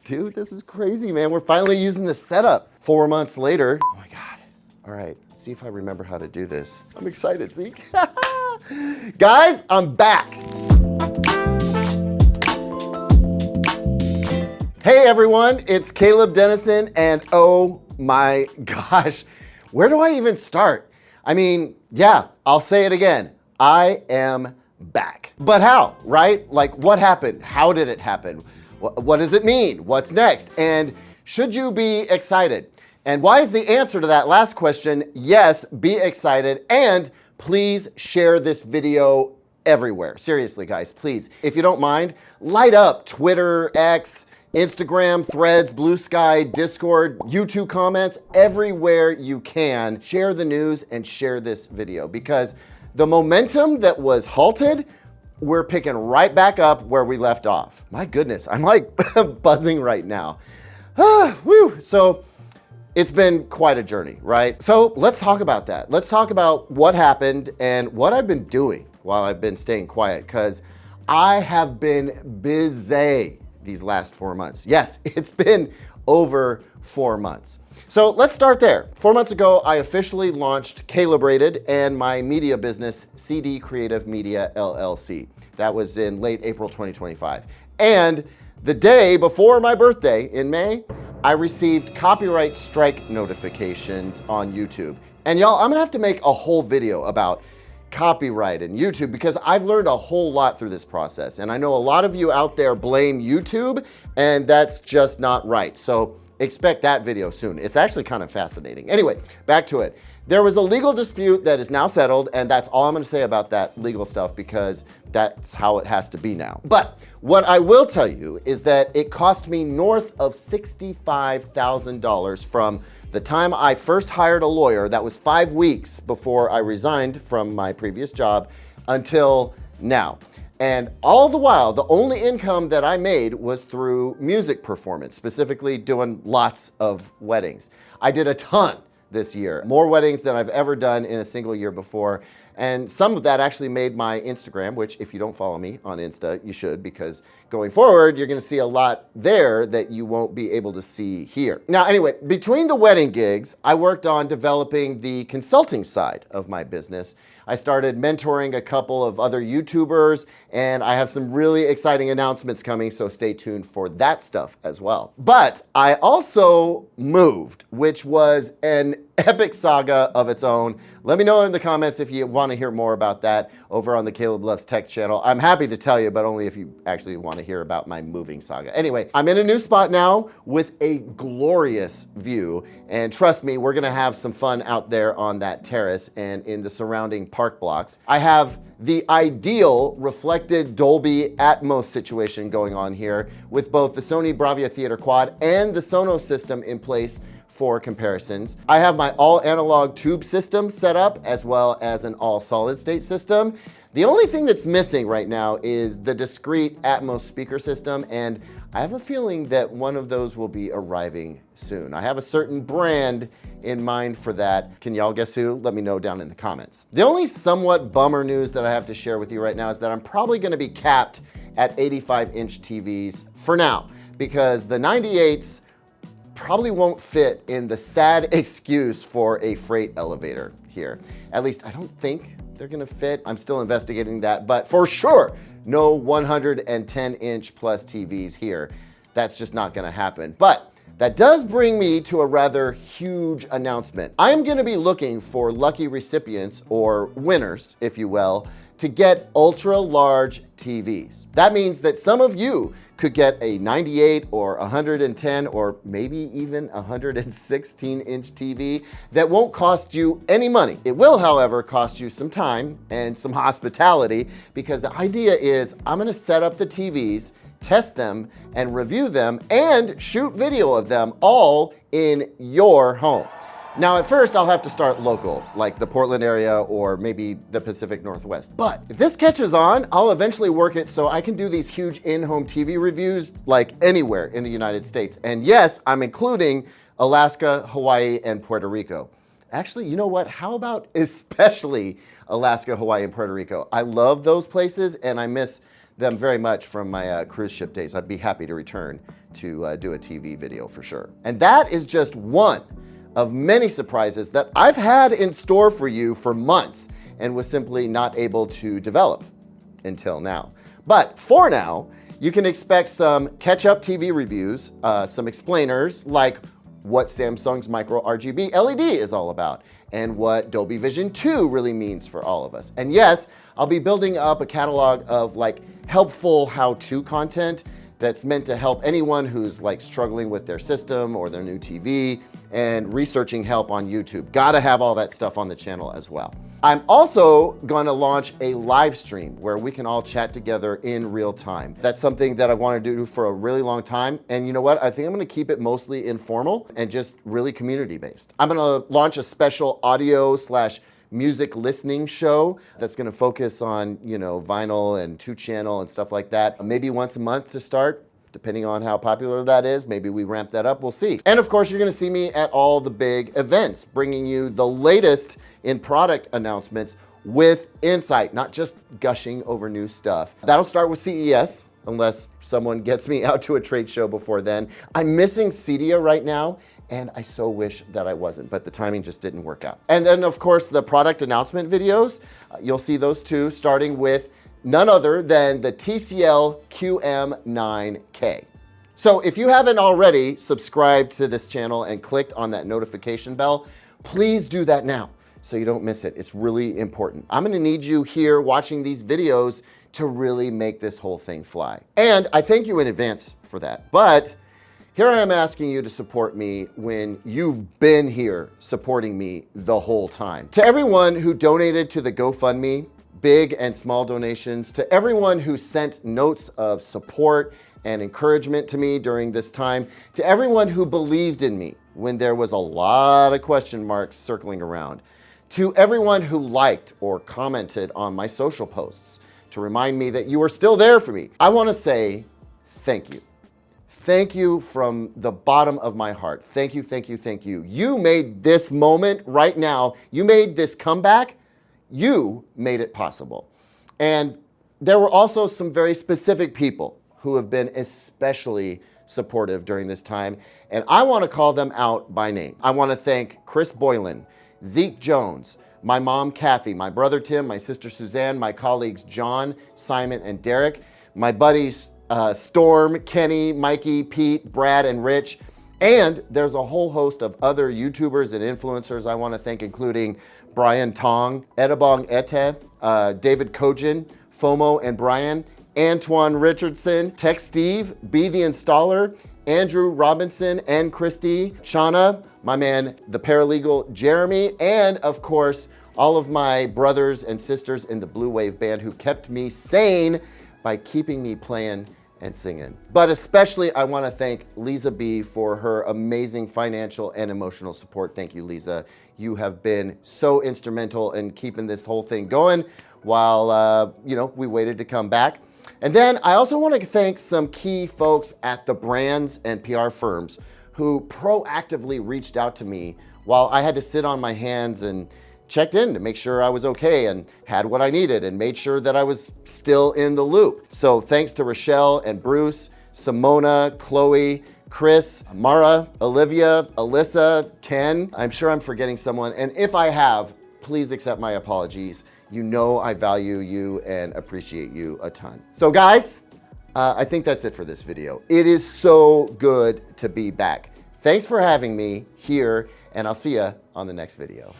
dude. This is crazy, man. We're finally using this setup 4 months later. Oh my God. All right, see if I remember how to do this. I'm excited, Zeke. Guys, I'm back. Hey everyone, it's Caleb Denison, and oh my gosh, where do I even start? I mean, yeah, I'll say it again. I am back. But how, right? Like, what happened? How did it happen? What does it mean? What's next? And should you be excited? And why is the answer to that last question, yes, be excited, and please share this video everywhere. Seriously, guys, please. If you don't mind, light up Twitter, X, Instagram, Threads, Blue Sky, Discord, YouTube comments, everywhere you can. Share the news and share this video, because the momentum that was halted, we're picking right back up where we left off. My goodness, I'm like buzzing right now. Whew. So it's been quite a journey, right? So let's talk about that. Let's talk about what happened and what I've been doing while I've been staying quiet, because I have been busy these last 4 months. Yes, it's been over 4 months. So let's start there. 4 months ago, I officially launched Calibrated and my media business, CD Creative Media LLC. That was in late April 2025. And the day before my birthday in May, I received copyright strike notifications on YouTube. And y'all, I'm gonna have to make a whole video about copyright and YouTube, because I've learned a whole lot through this process. And I know a lot of you out there blame YouTube, and that's just not right. So expect that video soon. It's actually kind of fascinating. Anyway, back to it. There was a legal dispute that is now settled, and that's all I'm going to say about that legal stuff, because that's how it has to be now. But what I will tell you is that it cost me north of $65,000 from the time I first hired a lawyer. That was 5 weeks before I resigned from my previous job until now. And all the while, the only income that I made was through music performance, specifically doing lots of weddings. I did a ton this year, more weddings than I've ever done in a single year before. And some of that actually made my Instagram, which if you don't follow me on Insta, you should, because going forward, you're gonna see a lot there that you won't be able to see here. Now, anyway, between the wedding gigs, I worked on developing the consulting side of my business. I started mentoring a couple of other YouTubers, and I have some really exciting announcements coming, so stay tuned for that stuff as well. But I also moved, which was an epic saga of its own. Let me know in the comments if you want to hear more about that over on the Caleb Loves Tech channel. I'm happy to tell you, but only if you actually want to hear about my moving saga. Anyway, I'm in a new spot now with a glorious view, and trust me, we're gonna have some fun out there on that terrace and in the surrounding park blocks. I have the ideal reflected Dolby Atmos situation going on here with both the Sony Bravia Theater Quad and the Sonos system in place for comparisons. I have my all analog tube system set up, as well as an all solid state system. The only thing that's missing right now is the discrete Atmos speaker system, and I have a feeling that one of those will be arriving soon. I have a certain brand in mind for that. Can y'all guess who? Let me know down in the comments. The only somewhat bummer news that I have to share with you right now is that I'm probably gonna be capped at 85-inch TVs for now, because the 98s probably won't fit in the sad excuse for a freight elevator here. At least I don't think they're gonna fit. I'm still investigating that, but for sure, no 110-inch plus TVs here. That's just not gonna happen. But that does bring me to a rather huge announcement. I am gonna be looking for lucky recipients, or winners, if you will, to get ultra large TVs. That means that some of you could get a 98 or 110 or maybe even 116-inch TV that won't cost you any money. It will, however, cost you some time and some hospitality, because the idea is I'm gonna set up the TVs, test them, and review them, and shoot video of them all in your home. Now, at first, I'll have to start local, like the Portland area or maybe the Pacific Northwest. But if this catches on, I'll eventually work it so I can do these huge in-home TV reviews like anywhere in the United States. And yes, I'm including Alaska, Hawaii, and Puerto Rico. Actually, you know what? How about especially Alaska, Hawaii, and Puerto Rico? I love those places, and I miss them very much from my cruise ship days. I'd be happy to return to do a TV video for sure. And that is just one of many surprises that I've had in store for you for months and was simply not able to develop until now. But for now, you can expect some catch-up TV reviews, some explainers like what Samsung's micro RGB LED is all about and what Dolby Vision 2 really means for all of us. And yes, I'll be building up a catalog of like helpful how-to content that's meant to help anyone who's like struggling with their system or their new TV and researching help on YouTube. Gotta have all that stuff on the channel as well. I'm also gonna launch a live stream where we can all chat together in real time. That's something that I wanted to do for a really long time. And you know what? I think I'm gonna keep it mostly informal and just really community-based. I'm gonna launch a special audio/music listening show that's gonna focus on, vinyl and 2-channel and stuff like that. Maybe once a month to start, depending on how popular that is. Maybe we ramp that up, we'll see. And of course, you're gonna see me at all the big events, bringing you the latest in product announcements with insight, not just gushing over new stuff. That'll start with CES, unless someone gets me out to a trade show before then. I'm missing CEDIA right now, and I so wish that I wasn't, but the timing just didn't work out. And then of course, the product announcement videos, you'll see those too, starting with none other than the TCL QM9K. So if you haven't already subscribed to this channel and clicked on that notification bell, please do that now so you don't miss it. It's really important. I'm gonna need you here watching these videos to really make this whole thing fly. And I thank you in advance for that. But here I am asking you to support me when you've been here supporting me the whole time. To everyone who donated to the GoFundMe, big and small donations, to everyone who sent notes of support and encouragement to me during this time, to everyone who believed in me when there was a lot of question marks circling around, to everyone who liked or commented on my social posts to remind me that you are still there for me. I want to say thank you. Thank you from the bottom of my heart. Thank you, thank you, thank you. You made this moment right now, you made this comeback, you made it possible. And there were also some very specific people who have been especially supportive during this time, and I want to call them out by name. I want to thank Chris Boylan, Zeke Jones, my mom Kathy, my brother Tim, my sister Suzanne, my colleagues John, Simon, and Derek, my buddies Storm, Kenny, Mikey, Pete, Brad, and Rich. And there's a whole host of other YouTubers and influencers I want to thank, including Brian Tong, Edabong Ete, David Kojin, FOMO and Brian, Antoine Richardson, Tech Steve, Be the Installer, Andrew Robinson, and Christy, Shauna, my man, the paralegal Jeremy, and of course, all of my brothers and sisters in the Blue Wave Band who kept me sane by keeping me playing and singing. But especially I want to thank Lisa B for her amazing financial and emotional support. Thank you, Lisa. You have been so instrumental in keeping this whole thing going while we waited to come back. And then I also want to thank some key folks at the brands and PR firms who proactively reached out to me while I had to sit on my hands and checked in to make sure I was okay and had what I needed and made sure that I was still in the loop. So thanks to Rochelle and Bruce, Simona, Chloe, Chris, Mara, Olivia, Alyssa, Ken. I'm sure I'm forgetting someone. And if I have, please accept my apologies. You know I value you and appreciate you a ton. So guys, I think that's it for this video. It is so good to be back. Thanks for having me here, and I'll see you on the next video.